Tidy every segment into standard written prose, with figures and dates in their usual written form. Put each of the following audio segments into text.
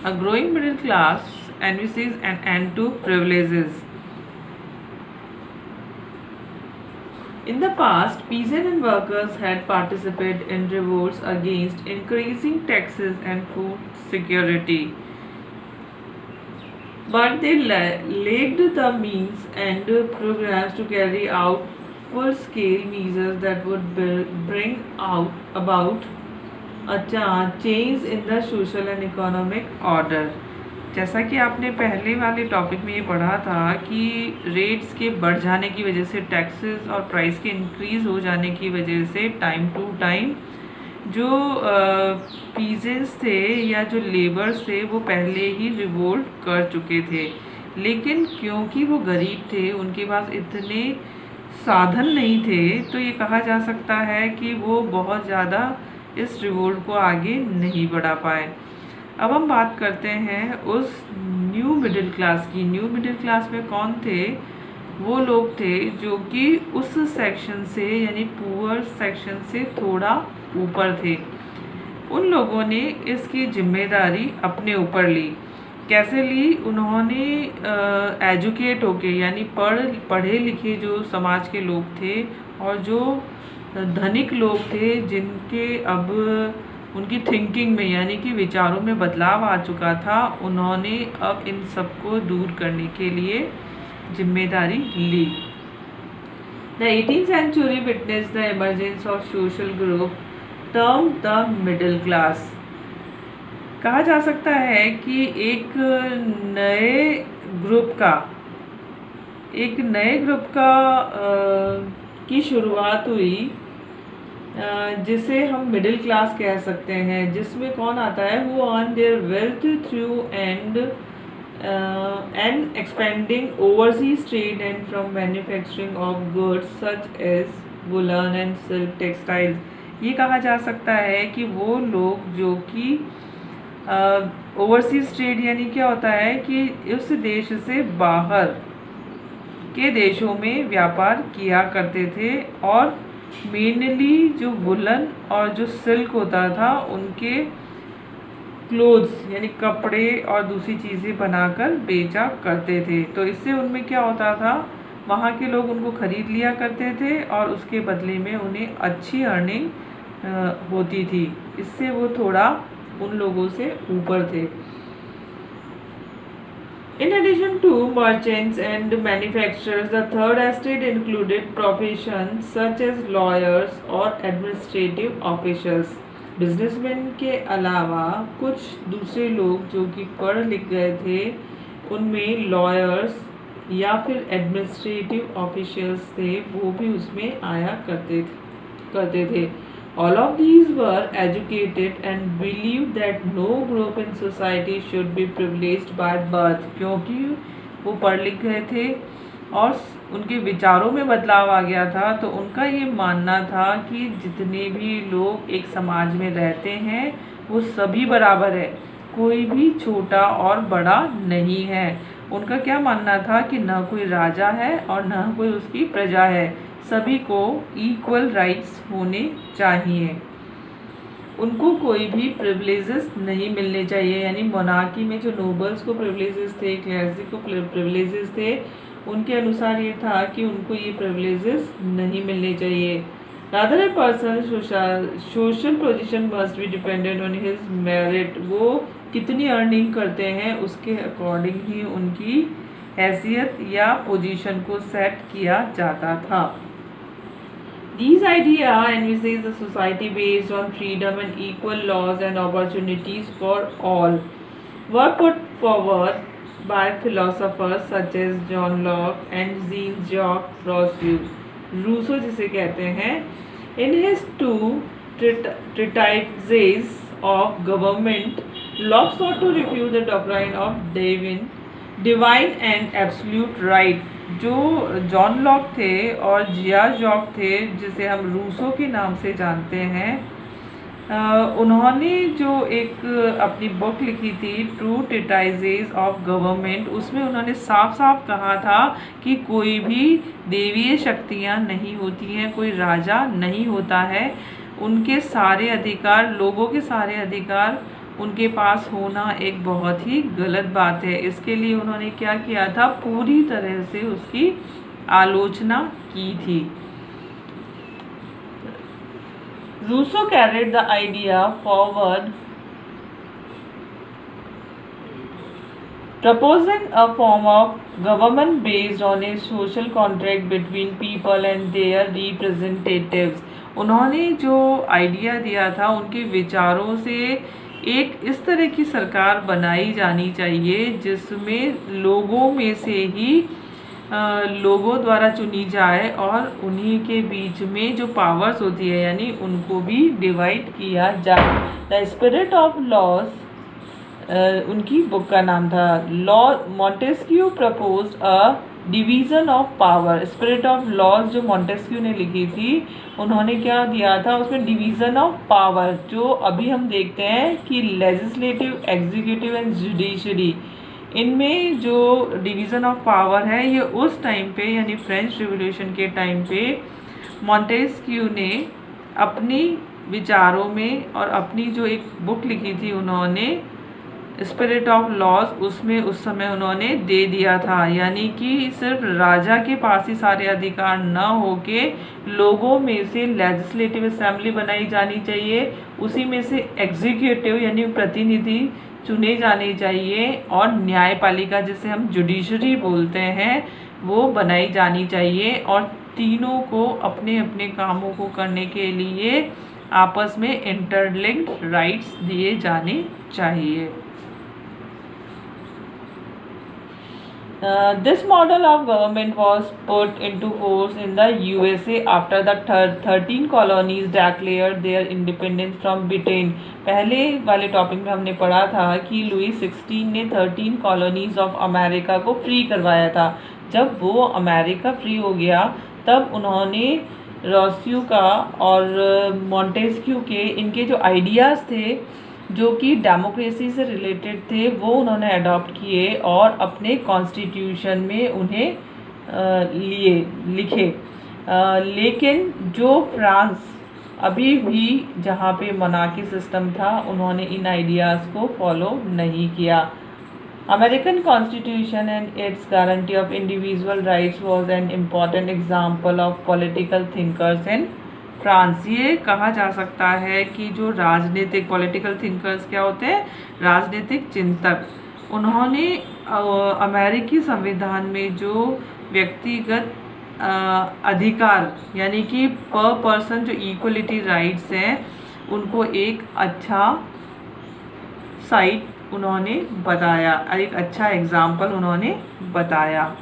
A growing middle class envisages an end to privileges. In the past, peasants and workers had participated in revolts against increasing taxes and food security, but they lacked the means and programs to carry out full-scale measures that would bring about a change in the social and economic order. जैसा कि आपने पहले वाले topic में ये पढ़ा था कि रेट्स के बढ़ जाने की वजह से, टैक्सेस और प्राइस के इंक्रीज़ हो जाने की वजह से टाइम टू टाइम जो पीजेंट्स थे या जो लेबर्स थे वो पहले ही रिवोल्ट कर चुके थे, लेकिन क्योंकि वो गरीब थे, उनके पास इतने साधन नहीं थे, तो ये कहा जा सकता है कि वो बहुत ज़्यादा इस रिवोल्ट को आगे नहीं बढ़ा पाए। अब हम बात करते हैं उस न्यू मिडिल क्लास की। न्यू मिडिल क्लास में कौन थे? वो लोग थे जो कि उस सेक्शन से यानी पुअर सेक्शन से थोड़ा ऊपर थे। उन लोगों ने इसकी जिम्मेदारी अपने ऊपर ली। कैसे ली? उन्होंने एजुकेट होके यानी पढ़े लिखे जो समाज के लोग थे और जो धनिक लोग थे जिनके अब उनकी थिंकिंग में यानी कि विचारों में बदलाव आ चुका था, उन्होंने अब इन सबको दूर करने के लिए जिम्मेदारी ली। The 18th century witnessed the emergence of social group termed the middle class. कहा जा सकता है कि एक नए ग्रुप का की शुरुआत हुई जिसे हम मिडिल क्लास कह सकते हैं, जिसमें कौन आता है? वो earn their wealth through and expending overseas trade and from manufacturing of goods such as woollen and silk textiles. ये कहा जा सकता है कि वो लोग जो कि ओवरसीज ट्रेड यानी क्या होता है कि उस देश से बाहर के देशों में व्यापार किया करते थे और मेनली जो वुलन और जो सिल्क होता था उनके क्लोथ्स यानी कपड़े और दूसरी चीज़ें बनाकर बेचा करते थे। तो इससे उनमें क्या होता था, वहाँ के लोग उनको ख़रीद लिया करते थे और उसके बदले में उन्हें अच्छी अर्निंग होती थी। इससे वो थोड़ा उन लोगों से ऊपर थे। In addition to merchants and manufacturers, the third estate included professions such as lawyers or administrative officials. Businessman के अलावा कुछ दूसरे लोग जो कि पढ़ लिख गए थे, उनमें लॉयर्स या फिर एडमिनिस्ट्रेटिव ऑफिशियल्स थे, वो भी उसमें आया करते थे। All of these were educated and believed that no group in society should be privileged by birth, क्योंकि वो पढ़ लिख गए थे और उनके विचारों में बदलाव आ गया था। तो उनका ये मानना था कि जितने भी लोग एक समाज में रहते हैं वो सभी बराबर है, कोई भी छोटा और बड़ा नहीं है। उनका क्या मानना था कि न कोई राजा है और न कोई उसकी प्रजा है, सभी को इक्वल राइट्स होने चाहिए। उनको कोई भी प्रिविलेजेस नहीं मिलने चाहिए, यानी मोनार्की में जो नोबल्स को प्रिविलेजेस थे, क्लर्जी को प्रिविलेजेस थे, उनके अनुसार ये था कि उनको ये प्रिविलेजेस नहीं मिलने चाहिए। Rather a person social position must be dependent on his merit. वो कितनी अर्निंग करते हैं उसके अकॉर्डिंग ही उनकी हैसियत या पोजीशन को सेट किया जाता था। These ideas envisage a society based on freedom and equal laws and opportunities for all. Were put forward by philosophers such as John Locke and Jean-Jacques Rousseau. Rousseau जिसे कहते हैं, in his two treatises of government, Locke sought to refute the doctrine of divine and absolute right. जो John Locke थे और जिया Jacques थे, जिसे हम Rousseau के नाम से जानते हैं, उन्होंने जो एक अपनी बुक लिखी थी टू ट्रीटाइजेस ऑफ गवर्नमेंट, उसमें उन्होंने साफ साफ कहा था कि कोई भी देवीय शक्तियाँ नहीं होती हैं, कोई राजा नहीं होता है, उनके सारे अधिकार, लोगों के सारे अधिकार उनके पास होना एक बहुत ही गलत बात है। इसके लिए उन्होंने क्या किया था, पूरी तरह से उसकी आलोचना की थी। Rousseau carried the idea forward, proposing a form of government based on a social contract between people and their representatives। उन्होंने जो आइडिया दिया था, उनके विचारों से एक इस तरह की सरकार बनाई जानी चाहिए जिसमें लोगों में से ही लोगों द्वारा चुनी जाए और उन्हीं के बीच में जो पावर्स होती है यानी उनको भी डिवाइड किया जाए। द स्पिरिट ऑफ लॉज, उनकी बुक का नाम था law, Montesquieu proposed a division of power. Spirit of laws जो मॉन्टेस्क्यू ने लिखी थी, उन्होंने क्या दिया था उसमें, डिवीज़न ऑफ पावर, जो अभी हम देखते हैं कि लेजिस्लेटिव, एग्जीक्यूटिव एंड जुडिशरी, इनमें जो डिवीज़न ऑफ पावर है ये उस टाइम पे यानी फ्रेंच रिवॉल्यूशन के टाइम पे मॉन्टेस्क्यू ने अपनी विचारों में और अपनी जो एक बुक लिखी थी उन्होंने स्पिरिट ऑफ लॉज, उसमें उस समय उन्होंने दे दिया था। यानी कि सिर्फ राजा के पास ही सारे अधिकार न होके लोगों में से लेजिस्लेटिव असेंबली बनाई जानी चाहिए, उसी में से एग्जीक्यूटिव यानी प्रतिनिधि चुने जाने चाहिए और न्यायपालिका जिसे हम जुडिशरी बोलते हैं वो बनाई जानी चाहिए और तीनों को अपने अपने कामों को करने के लिए आपस में इंटरलिंक्ड राइट्स दिए जाने चाहिए। This model of government was put into force in the USA after the 13 colonies declared their independence from Britain। पहले वाले टॉपिक में हमने पढ़ा था कि लुई 16 ने 13 कॉलोनीज ऑफ अमेरिका को फ्री करवाया था। जब वो अमेरिका फ्री हो गया तब उन्होंने रोस्यू का और मॉन्टेस्क्यू के इनके जो आइडियाज़ थे जो कि डेमोक्रेसी से रिलेटेड थे वो उन्होंने अडॉप्ट किए और अपने कॉन्स्टिट्यूशन में उन्हें लिखे। लेकिन जो फ्रांस अभी भी जहाँ पे मोनार्की सिस्टम था उन्होंने इन आइडियाज़ को फॉलो नहीं किया। American constitution and it's guarantee of individual rights was an important example of political thinkers in France. ये कहा जा सकता है कि जो राजनीतिक पॉलिटिकल थिंकर्स क्या होते हैं, राजनीतिक चिंतक, उन्होंने अमेरिकी संविधान में जो व्यक्तिगत अधिकार यानी कि पर पर्सन जो इक्वलिटी राइट्स हैं उनको एक अच्छा साइट उन्होंने बताया, एक अच्छा एग्जाम्पल उन्होंने बताया।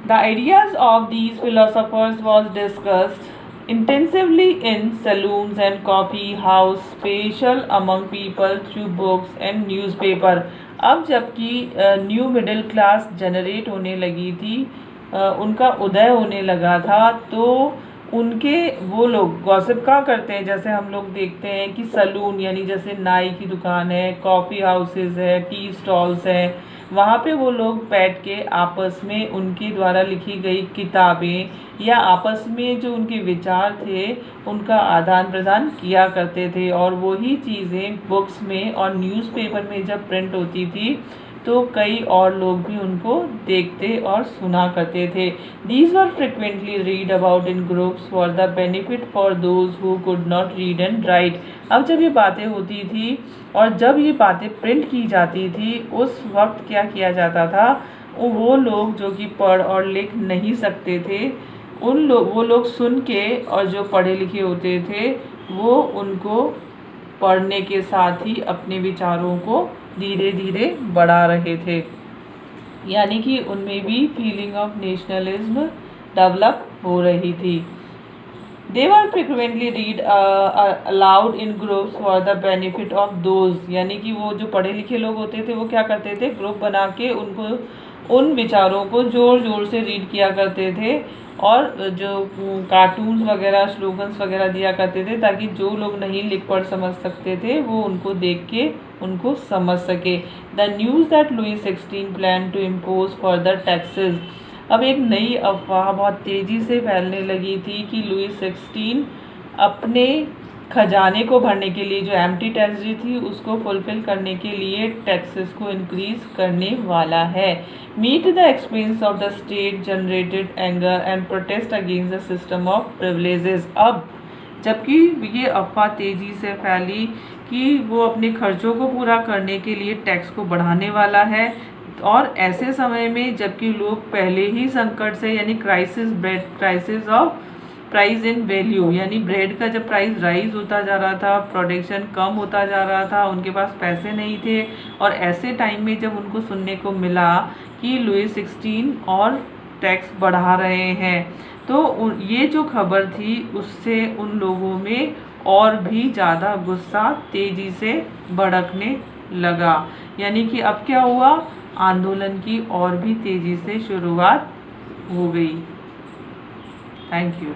The ideas of these philosophers was discussed intensively in saloons and coffee house, special among people through books and newspaper। अब जबकि न्यू मिडिल क्लास जनरेट होने लगी थी, उनका उदय होने लगा था, तो उनके वो लोग गॉसिप क्या करते हैं, जैसे हम लोग देखते हैं कि सलून यानी जैसे नाई की दुकान है, कॉफ़ी हाउसेस है, टी स्टॉल्स हैं, वहाँ पे वो लोग बैठ के आपस में उनके द्वारा लिखी गई किताबें या आपस में जो उनके विचार थे उनका आदान प्रदान किया करते थे। और वही चीज़ें बुक्स में और न्यूज़पेपर में जब प्रिंट होती थी तो कई और लोग भी उनको देखते और सुना करते थे। These were frequently read about in groups for the benefit for those who could not read and right. अब जब ये बातें होती थी और जब ये बातें प्रिंट की जाती थी उस वक्त क्या किया जाता था, वो लोग जो कि पढ़ और लिख नहीं सकते थे वो लोग सुन के और जो पढ़े लिखे होते थे वो उनको पढ़ने के साथ ही अपने विचारों को धीरे धीरे बढ़ा रहे थे। यानी कि उनमें भी फीलिंग ऑफ नेशनलिज्म डेवलप हो रही थी। They were frequently read aloud in groups for the benefit of those, यानी कि वो जो पढ़े लिखे लोग होते थे वो क्या करते थे, ग्रुप बना के उनको उन विचारों को ज़ोर ज़ोर से रीड किया करते थे और जो कार्टून्स वगैरह स्लोगन्स वगैरह दिया करते थे ताकि जो लोग नहीं लिख पढ़ समझ सकते थे वो उनको देख के उनको समझ सके। The news that Louis 16 plan to impose for the taxes. अब एक नई अफवाह बहुत तेज़ी से फैलने लगी थी कि लुई 16 अपने खजाने को भरने के लिए जो एम्प्टी ट्रेजरी थी उसको फुलफिल करने के लिए टैक्सेस को इंक्रीज करने वाला है। Meet the expense of the state generated anger and protest against the system of privileges. अब जबकि ये अफवाह तेजी से फैली कि वो अपने खर्चों को पूरा करने के लिए टैक्स को बढ़ाने वाला है, और ऐसे समय में जबकि लोग पहले ही संकट से यानी crisis of price in value, यानी ब्रेड का जब प्राइस राइज होता जा रहा था, प्रोडक्शन कम होता जा रहा था, उनके पास पैसे नहीं थे, और ऐसे टाइम में जब उनको सुनने को मिला कि लुई 16 और टैक्स बढ़ा रहे हैं, तो ये जो खबर थी उससे उन लोगों में और भी ज़्यादा गुस्सा तेज़ी से भड़कने लगा। यानी कि अब क्या हुआ, आंदोलन की और भी तेज़ी से शुरुआत हो गई। Thank you.